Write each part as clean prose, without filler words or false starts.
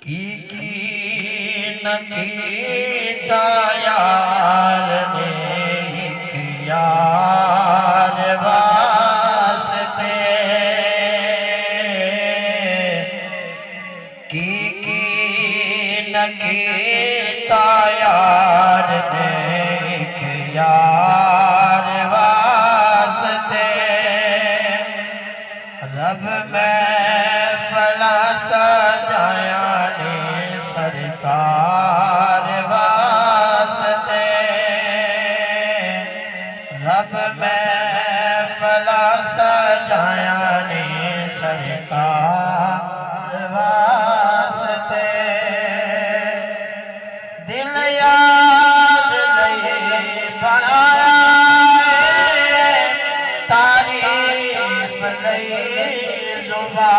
کی نہ کیتا یار نے ایک یار واسطے کی نہ کیتا یار نے ایک یار واسطے رب محفل سجایا نے سرکار واسطے رب محفل سجایا نے سرکار واسطے دل یاد نہیں بنایا تعریف نہیں زبان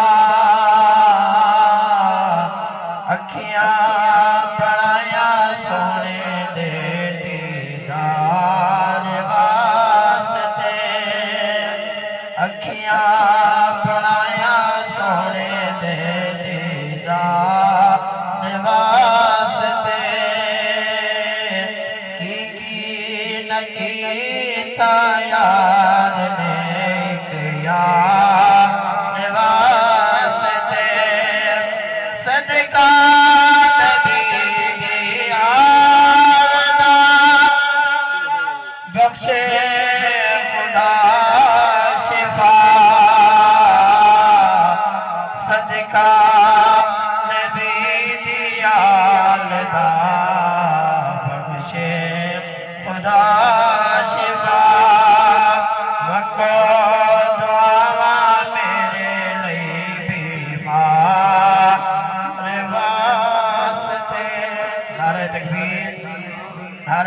اکھیاں بنایا سونے دے دیدار واسطے اکھیاں بنایا سونے دے دیدار واسطے کی نہ کیتا یار نے ایک یار واسطے صدقہ نبی دی یار دا بخشے خدا شفا صدقہ نبی دی یار دا بخشے خدا شفا منگو دعا میرے لئی بیمار واسطے نعرہ تکبیر